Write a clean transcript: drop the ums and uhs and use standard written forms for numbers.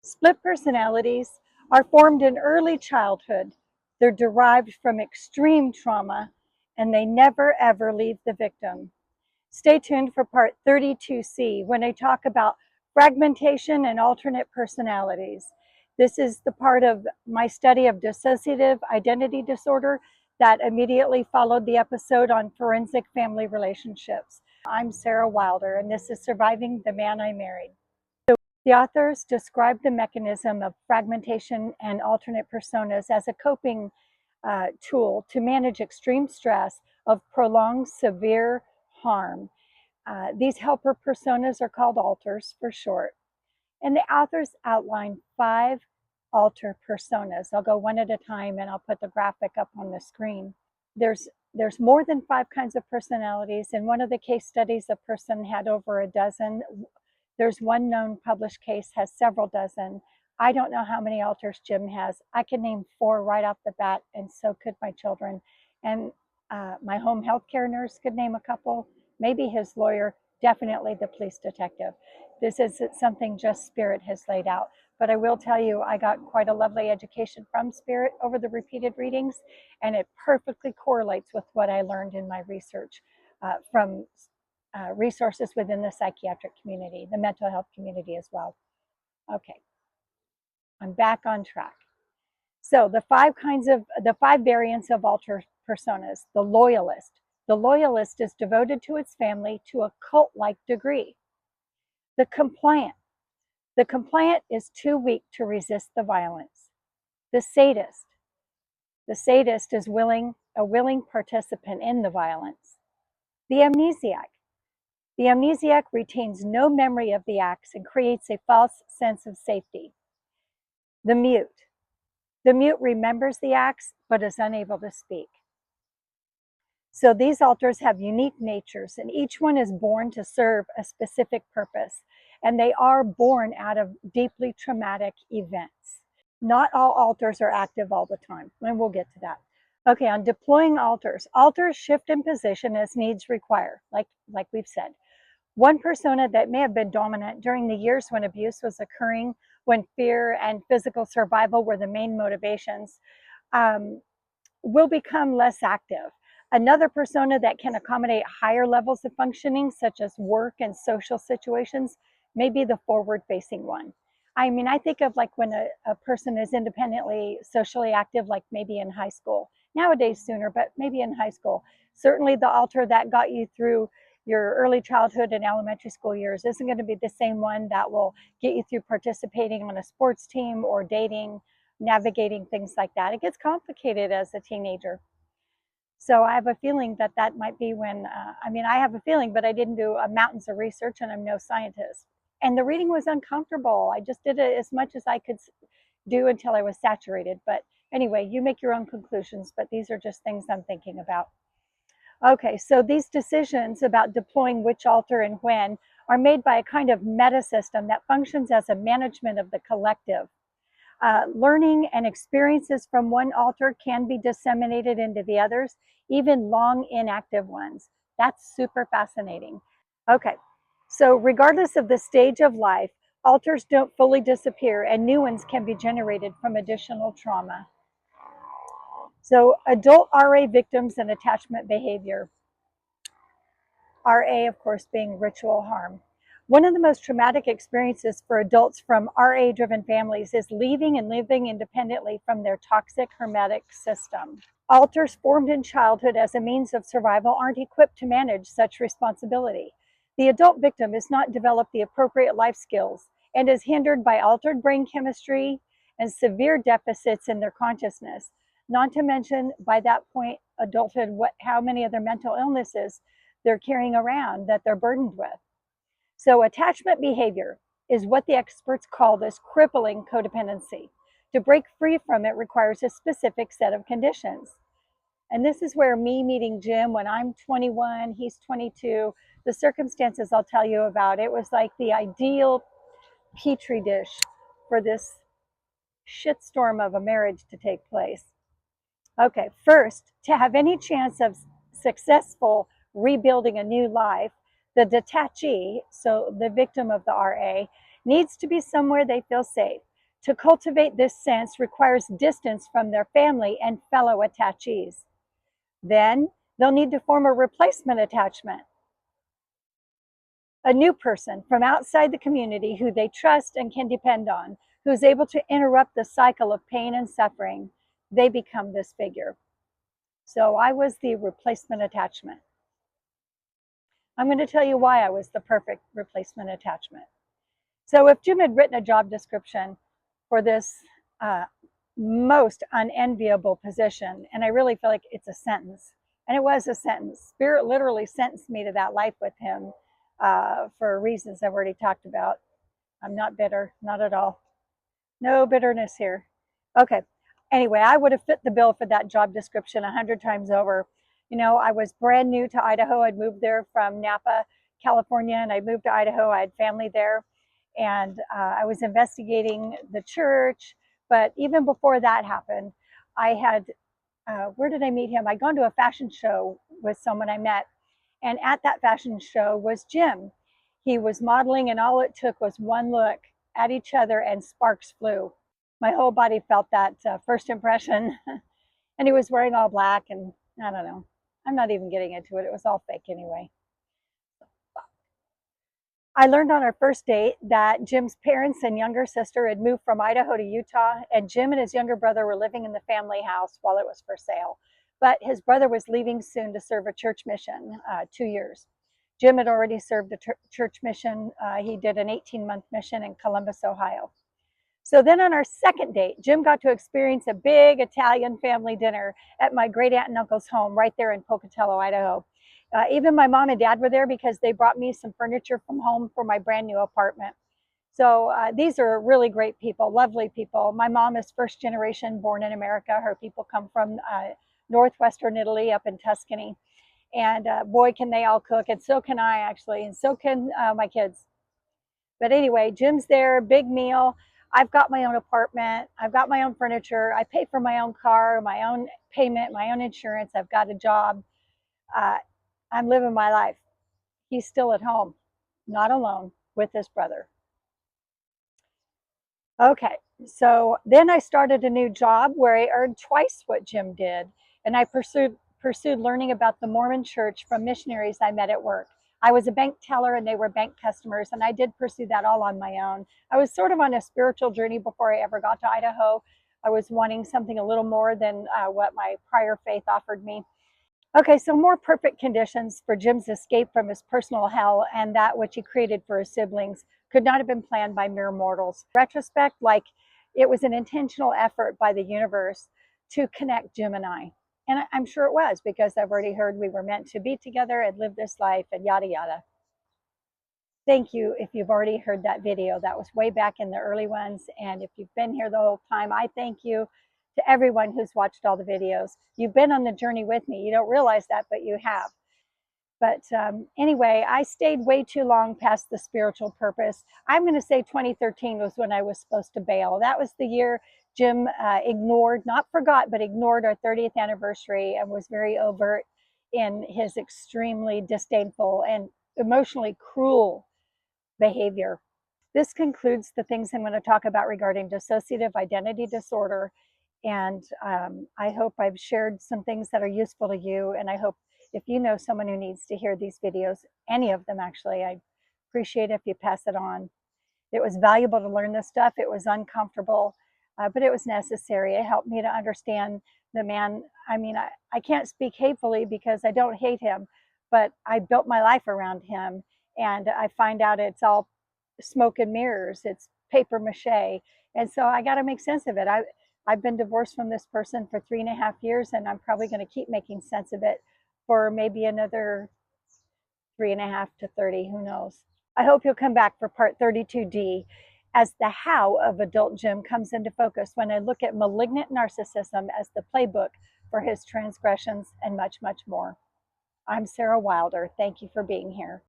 Split personalities are formed in early childhood. They're derived from extreme trauma, and they never ever leave the victim. Stay tuned for part 32C when I talk about fragmentation and alternate personalities. This is the part of my study of dissociative identity disorder that immediately followed the episode on forensic family relationships. I'm Sarah Wilder, and this is Surviving the Man I Married. The authors describe the mechanism of fragmentation and alternate personas as a coping tool to manage extreme stress of prolonged severe harm. These helper personas are called alters for short. And the authors outline 5 alter personas. I'll go one at a time and I'll put the graphic up on the screen. There's more than 5 kinds of personalities. In one of the case studies, a person had over a dozen. There's one known published case has several dozen. I don't know how many alters Jim has. I can name 4 right off the bat, and so could my children. And my home health care nurse could name a couple, maybe his lawyer, definitely the police detective. This is something just Spirit has laid out. But I will tell you, I got quite a lovely education from Spirit over the repeated readings, and it perfectly correlates with what I learned in my research from resources within the psychiatric community, the mental health community as well. Okay, I'm back on track. So the 5 variants of alter personas. The loyalist. The loyalist is devoted to its family to a cult-like degree. The compliant. The compliant is too weak to resist the violence. The sadist. The sadist is a willing participant in the violence. The amnesiac. The amnesiac retains no memory of the acts and creates a false sense of safety. The mute. The mute remembers the acts but is unable to speak. So these alters have unique natures, and each one is born to serve a specific purpose, and they are born out of deeply traumatic events. Not all alters are active all the time, and we'll get to that. Okay, on deploying alters. Alters shift in position as needs require, like we've said. One persona that may have been dominant during the years when abuse was occurring, when fear and physical survival were the main motivations, will become less active. Another persona that can accommodate higher levels of functioning, such as work and social situations, may be the forward-facing one. I mean, I think of like when a person is independently socially active, like maybe in high school. Nowadays sooner, but maybe in high school. Certainly the alter that got you through your early childhood and elementary school years isn't going to be the same one that will get you through participating on a sports team or dating, navigating things like that. It gets complicated as a teenager. So I have a feeling that might be when, I have a feeling, but I didn't do mountains of research and I'm no scientist. And the reading was uncomfortable. I just did it as much as I could do until I was saturated. But anyway, you make your own conclusions, but these are just things I'm thinking about. Okay, so these decisions about deploying which alter and when are made by a kind of meta system that functions as a management of the collective. Learning and experiences from one alter can be disseminated into the others, even long inactive ones. That's super fascinating. Okay, so regardless of the stage of life, alters don't fully disappear and new ones can be generated from additional trauma. So adult RA victims and attachment behavior. RA, of course, being ritual harm. One of the most traumatic experiences for adults from RA-driven families is leaving and living independently from their toxic hermetic system. Alters formed in childhood as a means of survival aren't equipped to manage such responsibility. The adult victim has not developed the appropriate life skills and is hindered by altered brain chemistry and severe deficits in their consciousness. Not to mention, by that point, adulthood, how many other mental illnesses they're carrying around that they're burdened with. So attachment behavior is what the experts call this crippling codependency. To break free from it requires a specific set of conditions. And this is where me meeting Jim when I'm 21, he's 22, the circumstances I'll tell you about, it was like the ideal petri dish for this shitstorm of a marriage to take place. Okay, first, to have any chance of successful rebuilding a new life, the detachee, so the victim of the RA, needs to be somewhere they feel safe. To cultivate this sense requires distance from their family and fellow attachees. Then they'll need to form a replacement attachment, a new person from outside the community who they trust and can depend on, who is able to interrupt the cycle of pain and suffering. They become this figure. So I was the replacement attachment. I'm going to tell you why I was the perfect replacement attachment. So if Jim had written a job description for this most unenviable position, and I really feel like it's a sentence, and it was a sentence. Spirit literally sentenced me to that life with him for reasons I've already talked about. I'm not bitter, not at all. No bitterness here. Okay. Anyway, I would have fit the bill for that job description 100 times over. You know, I was brand new to Idaho. I'd moved there from Napa, California, and I moved to Idaho. I had family there, and I was investigating the church. But even before that happened, I had, where did I meet him? I'd gone to a fashion show with someone I met, and at that fashion show was Jim. He was modeling, and all it took was one look at each other, and sparks flew. My whole body felt that first impression. And he was wearing all black, and I don't know. I'm not even getting into it. It was all fake anyway. I learned on our first date that Jim's parents and younger sister had moved from Idaho to Utah, and Jim and his younger brother were living in the family house while it was for sale. But his brother was leaving soon to serve a church mission, 2 years. Jim had already served a church mission. He did an 18-month mission in Columbus, Ohio. So then on our second date, Jim got to experience a big Italian family dinner at my great aunt and uncle's home right there in Pocatello, Idaho. Even my mom and dad were there because they brought me some furniture from home for my brand new apartment. So these are really great people, lovely people. My mom is first generation born in America. Her people come from northwestern Italy up in Tuscany. And boy, can they all cook. And so can I, actually. And so can my kids. But anyway, Jim's there, big meal. I've got my own apartment. I've got my own furniture. I pay for my own car, my own payment, my own insurance. I've got a job. I'm living my life. He's still at home, not alone, with his brother. Okay, so then I started a new job where I earned twice what Jim did. And I pursued learning about the Mormon church from missionaries I met at work. I was a bank teller and they were bank customers, and I did pursue that all on my own. I was sort of on a spiritual journey before I ever got to Idaho. I was wanting something a little more than what my prior faith offered me. Okay, so more perfect conditions for Jim's escape from his personal hell and that which he created for his siblings could not have been planned by mere mortals. In retrospect, like it was an intentional effort by the universe to connect Jim and I. And I'm sure it was, because I've already heard we were meant to be together and live this life and yada yada. Thank you if you've already heard that video. That was way back in the early ones. And if you've been here the whole time, I thank you. To everyone who's watched all the videos. You've been on the journey with me. You don't realize that, but you have. But anyway, I stayed way too long past the spiritual purpose. I'm going to say 2013 was when I was supposed to bail. That was the year Jim ignored, not forgot, but ignored our 30th anniversary and was very overt in his extremely disdainful and emotionally cruel behavior. This concludes the things I'm going to talk about regarding dissociative identity disorder. And I hope I've shared some things that are useful to you. And I hope if you know someone who needs to hear these videos, any of them actually, I appreciate if you pass it on. It was valuable to learn this stuff. It was uncomfortable, but it was necessary. It helped me to understand the man. I mean, I can't speak hatefully because I don't hate him, but I built my life around him. And I find out it's all smoke and mirrors. It's paper mache. And so I got to make sense of it. I've been divorced from this person for 3.5 years, and I'm probably going to keep making sense of it for maybe another 3.5 to 30, who knows. I hope you'll come back for part 32D as the how of adult Jim comes into focus when I look at malignant narcissism as the playbook for his transgressions and much, much more. I'm Sarah Wilder. Thank you for being here.